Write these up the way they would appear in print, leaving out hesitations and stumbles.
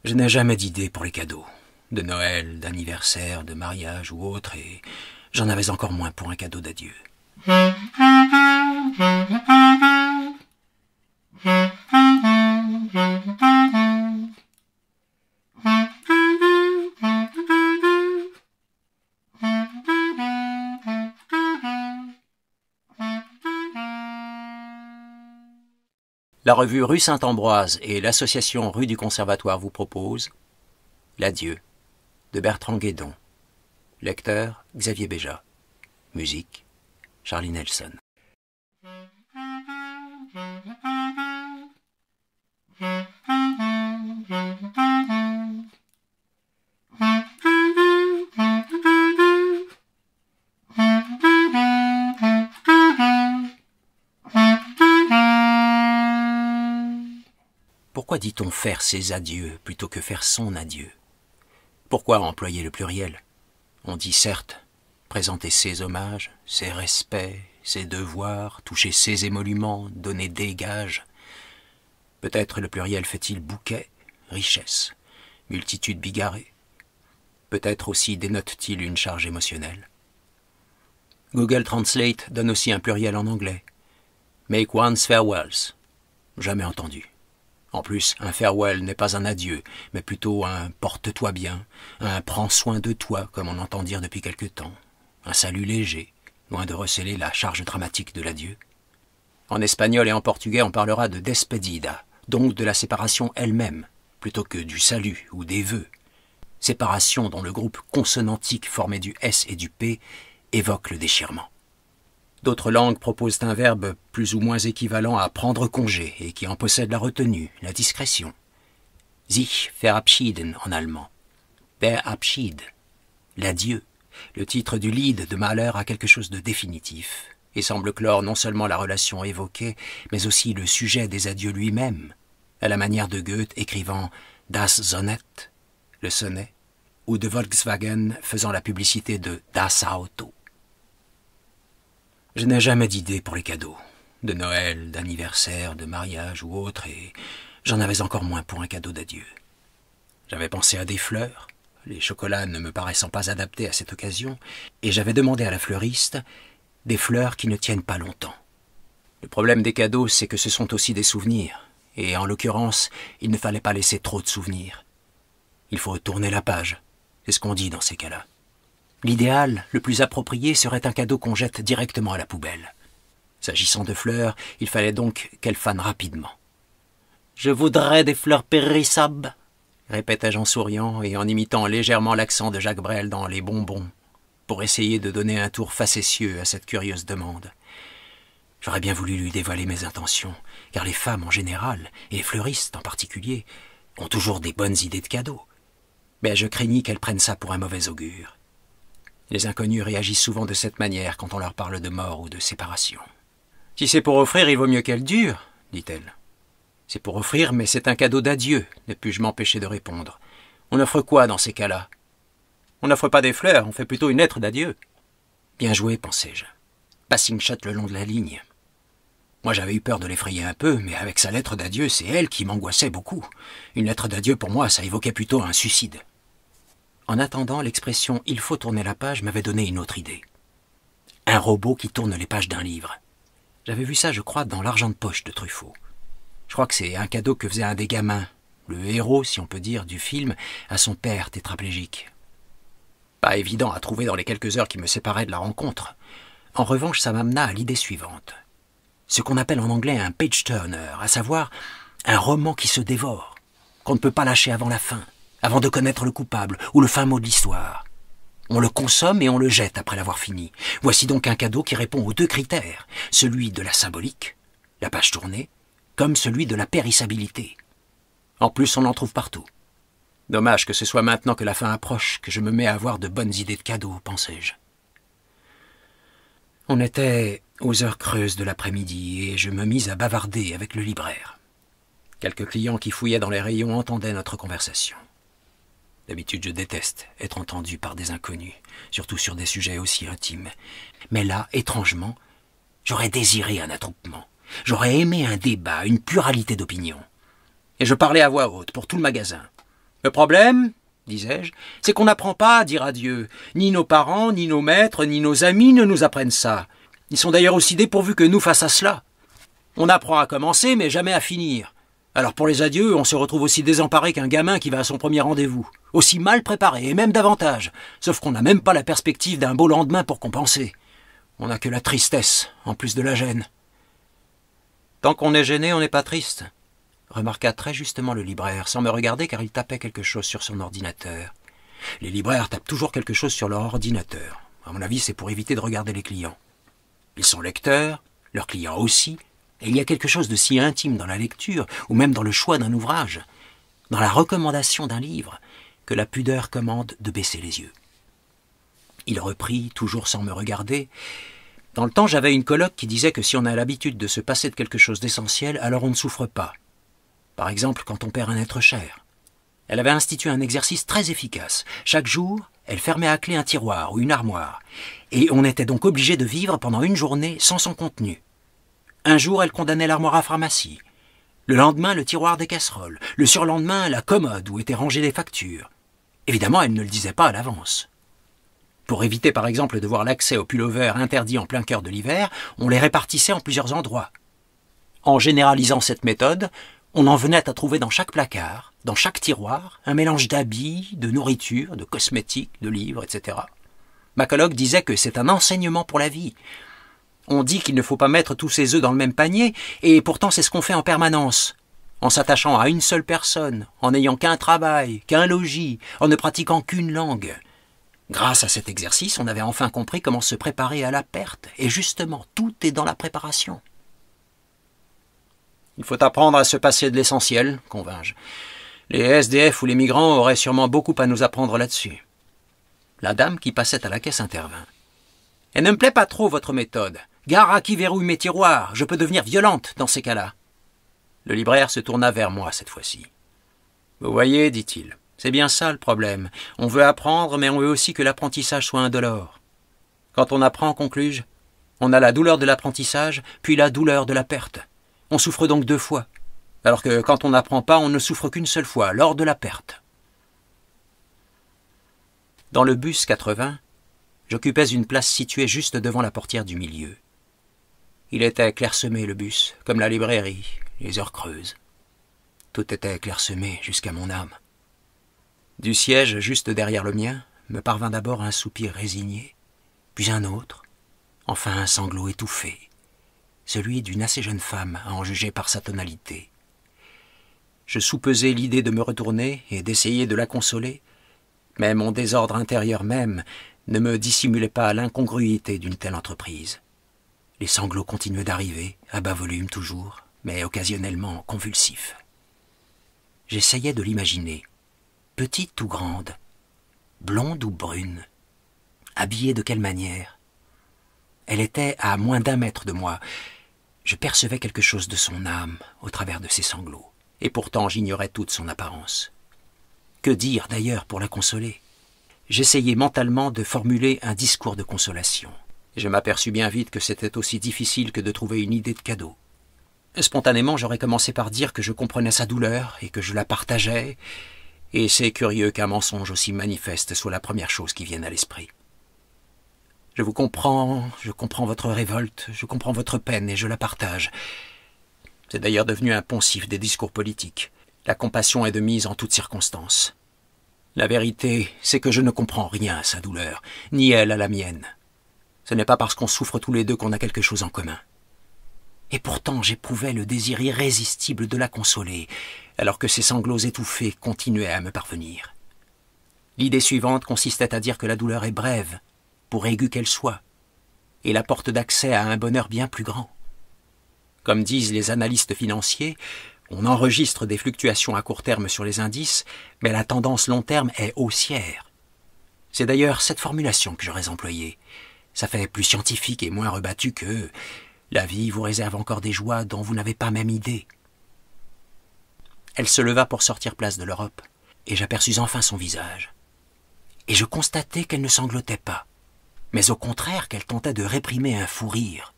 Je n'ai jamais d'idée pour les cadeaux, de Noël, d'anniversaire, de mariage ou autre, et j'en avais encore moins pour un cadeau d'adieu. La revue Rue Saint-Ambroise et l'association Rue du Conservatoire vous proposent L'adieu de Bertrand Guédon. Lecteur Xavier Béja. Musique Charlie Nelson. Pourquoi dit-on faire ses adieux plutôt que faire son adieu? Pourquoi employer le pluriel? On dit certes présenter ses hommages, ses respects, ses devoirs, toucher ses émoluments, donner des gages. Peut-être le pluriel fait-il bouquet, richesse, multitude bigarrée. Peut-être aussi dénote-t-il une charge émotionnelle. Google Translate donne aussi un pluriel en anglais. Make one's farewells. Jamais entendu. En plus, un farewell n'est pas un adieu, mais plutôt un porte-toi bien, un prends soin de toi, comme on entend dire depuis quelque temps, un salut léger, loin de receler la charge dramatique de l'adieu. En espagnol et en portugais, on parlera de despedida, donc de la séparation elle-même, plutôt que du salut ou des vœux. Séparation dont le groupe consonantique formé du S et du P évoque le déchirement. D'autres langues proposent un verbe plus ou moins équivalent à prendre congé et qui en possède la retenue, la discrétion. Sich verabschieden en allemand. Verabschied, l'adieu. Le titre du Lied de Mahler a quelque chose de définitif et semble clore non seulement la relation évoquée, mais aussi le sujet des adieux lui-même, à la manière de Goethe écrivant « Das Sonett », le sonnet, ou de Volkswagen faisant la publicité de « Das Auto ». Je n'ai jamais d'idée pour les cadeaux, de Noël, d'anniversaire, de mariage ou autre, et j'en avais encore moins pour un cadeau d'adieu. J'avais pensé à des fleurs, les chocolats ne me paraissant pas adaptés à cette occasion, et j'avais demandé à la fleuriste des fleurs qui ne tiennent pas longtemps. Le problème des cadeaux, c'est que ce sont aussi des souvenirs, et en l'occurrence, il ne fallait pas laisser trop de souvenirs. Il faut tourner la page, c'est ce qu'on dit dans ces cas-là. L'idéal, le plus approprié, serait un cadeau qu'on jette directement à la poubelle. S'agissant de fleurs, il fallait donc qu'elles fanent rapidement. « Je voudrais des fleurs périssables », répétai-je en souriant et en imitant légèrement l'accent de Jacques Brel dans Les Bonbons, pour essayer de donner un tour facétieux à cette curieuse demande. J'aurais bien voulu lui dévoiler mes intentions, car les femmes en général, et les fleuristes en particulier, ont toujours des bonnes idées de cadeaux. Mais je craignis qu'elles prennent ça pour un mauvais augure. Les inconnus réagissent souvent de cette manière quand on leur parle de mort ou de séparation. « Si c'est pour offrir, il vaut mieux qu'elle dure, dit-elle. »« C'est pour offrir, mais c'est un cadeau d'adieu, ne pus-je m'empêcher de répondre. On offre quoi dans ces cas-là? On n'offre pas des fleurs, on fait plutôt une lettre d'adieu. » Bien joué, pensai-je. Passing shot le long de la ligne. Moi, j'avais eu peur de l'effrayer un peu, mais avec sa lettre d'adieu, c'est elle qui m'angoissait beaucoup. Une lettre d'adieu, pour moi, ça évoquait plutôt un suicide. En attendant, l'expression « il faut tourner la page » m'avait donné une autre idée. Un robot qui tourne les pages d'un livre. J'avais vu ça, je crois, dans L'argent de poche de Truffaut. Je crois que c'est un cadeau que faisait un des gamins, le héros, si on peut dire, du film, à son père tétraplégique. Pas évident à trouver dans les quelques heures qui me séparaient de la rencontre. En revanche, ça m'amena à l'idée suivante. Ce qu'on appelle en anglais un page-turner, à savoir un roman qui se dévore, qu'on ne peut pas lâcher avant la fin, avant de connaître le coupable ou le fin mot de l'histoire. On le consomme et on le jette après l'avoir fini. Voici donc un cadeau qui répond aux deux critères, celui de la symbolique, la page tournée, comme celui de la périssabilité. En plus, on en trouve partout. Dommage que ce soit maintenant que la fin approche que je me mets à avoir de bonnes idées de cadeaux, pensai-je. On était aux heures creuses de l'après-midi et je me mis à bavarder avec le libraire. Quelques clients qui fouillaient dans les rayons entendaient notre conversation. D'habitude, je déteste être entendu par des inconnus, surtout sur des sujets aussi intimes. Mais là, étrangement, j'aurais désiré un attroupement. J'aurais aimé un débat, une pluralité d'opinions. Et je parlais à voix haute pour tout le magasin. Le problème, disais-je, c'est qu'on n'apprend pas à dire adieu. Ni nos parents, ni nos maîtres, ni nos amis ne nous apprennent ça. Ils sont d'ailleurs aussi dépourvus que nous face à cela. On apprend à commencer, mais jamais à finir. Alors pour les adieux, on se retrouve aussi désemparé qu'un gamin qui va à son premier rendez-vous. Aussi mal préparé, et même davantage. Sauf qu'on n'a même pas la perspective d'un beau lendemain pour compenser. On n'a que la tristesse, en plus de la gêne. Tant qu'on est gêné, on n'est pas triste, remarqua très justement le libraire, sans me regarder car il tapait quelque chose sur son ordinateur. Les libraires tapent toujours quelque chose sur leur ordinateur. À mon avis, c'est pour éviter de regarder les clients. Ils sont lecteurs, leurs clients aussi, et il y a quelque chose de si intime dans la lecture, ou même dans le choix d'un ouvrage, dans la recommandation d'un livre, que la pudeur commande de baisser les yeux. Il reprit, toujours sans me regarder. Dans le temps, j'avais une coloc qui disait que si on a l'habitude de se passer de quelque chose d'essentiel, alors on ne souffre pas. Par exemple, quand on perd un être cher. Elle avait institué un exercice très efficace. Chaque jour, elle fermait à clé un tiroir ou une armoire, et on était donc obligé de vivre pendant une journée sans son contenu. Un jour, elle condamnait l'armoire à pharmacie. Le lendemain, le tiroir des casseroles. Le surlendemain, la commode où étaient rangées les factures. Évidemment, elle ne le disait pas à l'avance. Pour éviter par exemple de voir l'accès aux pullovers interdits en plein cœur de l'hiver, on les répartissait en plusieurs endroits. En généralisant cette méthode, on en venait à trouver dans chaque placard, dans chaque tiroir, un mélange d'habits, de nourriture, de cosmétiques, de livres, etc. Ma coloc disait que c'est un enseignement pour la vie. On dit qu'il ne faut pas mettre tous ses œufs dans le même panier, et pourtant c'est ce qu'on fait en permanence. En s'attachant à une seule personne, en n'ayant qu'un travail, qu'un logis, en ne pratiquant qu'une langue. Grâce à cet exercice, on avait enfin compris comment se préparer à la perte, et justement, tout est dans la préparation. Il faut apprendre à se passer de l'essentiel, convins-je. Les SDF ou les migrants auraient sûrement beaucoup à nous apprendre là-dessus. La dame qui passait à la caisse intervint. « Elle ne me plaît pas trop, votre méthode. Gare à qui verrouille mes tiroirs, je peux devenir violente dans ces cas-là. » Le libraire se tourna vers moi cette fois-ci. « Vous voyez, dit-il, c'est bien ça le problème. On veut apprendre, mais on veut aussi que l'apprentissage soit indolore. Quand on apprend, conclus-je, on a la douleur de l'apprentissage, puis la douleur de la perte. On souffre donc 2 fois, alors que quand on n'apprend pas, on ne souffre qu'une seule fois, lors de la perte. » Dans le bus 80, j'occupais une place située juste devant la portière du milieu. Il était clairsemé, le bus, comme la librairie, les heures creuses. Tout était clairsemé jusqu'à mon âme. Du siège juste derrière le mien me parvint d'abord un soupir résigné, puis un autre, enfin un sanglot étouffé, celui d'une assez jeune femme à en juger par sa tonalité. Je soupesai l'idée de me retourner et d'essayer de la consoler, mais mon désordre intérieur même ne me dissimulait pas l'incongruité d'une telle entreprise. Les sanglots continuaient d'arriver, à bas volume toujours, mais occasionnellement convulsifs. J'essayais de l'imaginer, petite ou grande, blonde ou brune, habillée de quelle manière. Elle était à moins d'1 mètre de moi. Je percevais quelque chose de son âme au travers de ses sanglots, et pourtant j'ignorais toute son apparence. Que dire d'ailleurs pour la consoler? J'essayai mentalement de formuler un discours de consolation. Je m'aperçus bien vite que c'était aussi difficile que de trouver une idée de cadeau. Spontanément, j'aurais commencé par dire que je comprenais sa douleur et que je la partageais, et c'est curieux qu'un mensonge aussi manifeste soit la première chose qui vienne à l'esprit. Je comprends votre révolte, je comprends votre peine et je la partage. C'est d'ailleurs devenu un poncif des discours politiques. La compassion est de mise en toutes circonstances. La vérité, c'est que je ne comprends rien à sa douleur, ni elle à la mienne. Ce n'est pas parce qu'on souffre tous les deux qu'on a quelque chose en commun. Et pourtant j'éprouvais le désir irrésistible de la consoler, alors que ses sanglots étouffés continuaient à me parvenir. L'idée suivante consistait à dire que la douleur est brève, pour aiguë qu'elle soit, et la porte d'accès à un bonheur bien plus grand. Comme disent les analystes financiers, on enregistre des fluctuations à court terme sur les indices, mais la tendance long terme est haussière. C'est d'ailleurs cette formulation que j'aurais employée. Ça fait plus scientifique et moins rebattu que « la vie vous réserve encore des joies dont vous n'avez pas même idée ». Elle se leva pour sortir place de l'Europe, et j'aperçus enfin son visage. Et je constatai qu'elle ne sanglotait pas, mais au contraire qu'elle tentait de réprimer un fou rire.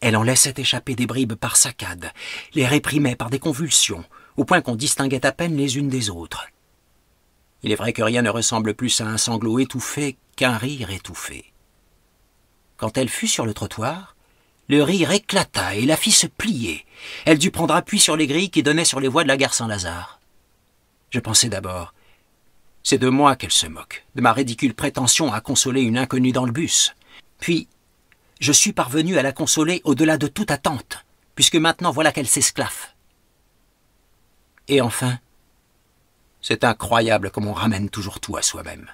Elle en laissait échapper des bribes par saccades, les réprimait par des convulsions, au point qu'on distinguait à peine les unes des autres. Il est vrai que rien ne ressemble plus à un sanglot étouffé qu'un rire étouffé. Quand elle fut sur le trottoir, le rire éclata et la fit se plier. Elle dut prendre appui sur les grilles qui donnaient sur les voies de la gare Saint-Lazare. Je pensai d'abord, c'est de moi qu'elle se moque, de ma ridicule prétention à consoler une inconnue dans le bus. Puis, je suis parvenu à la consoler au-delà de toute attente, puisque maintenant voilà qu'elle s'esclaffe. Et enfin, c'est incroyable comme on ramène toujours tout à soi-même.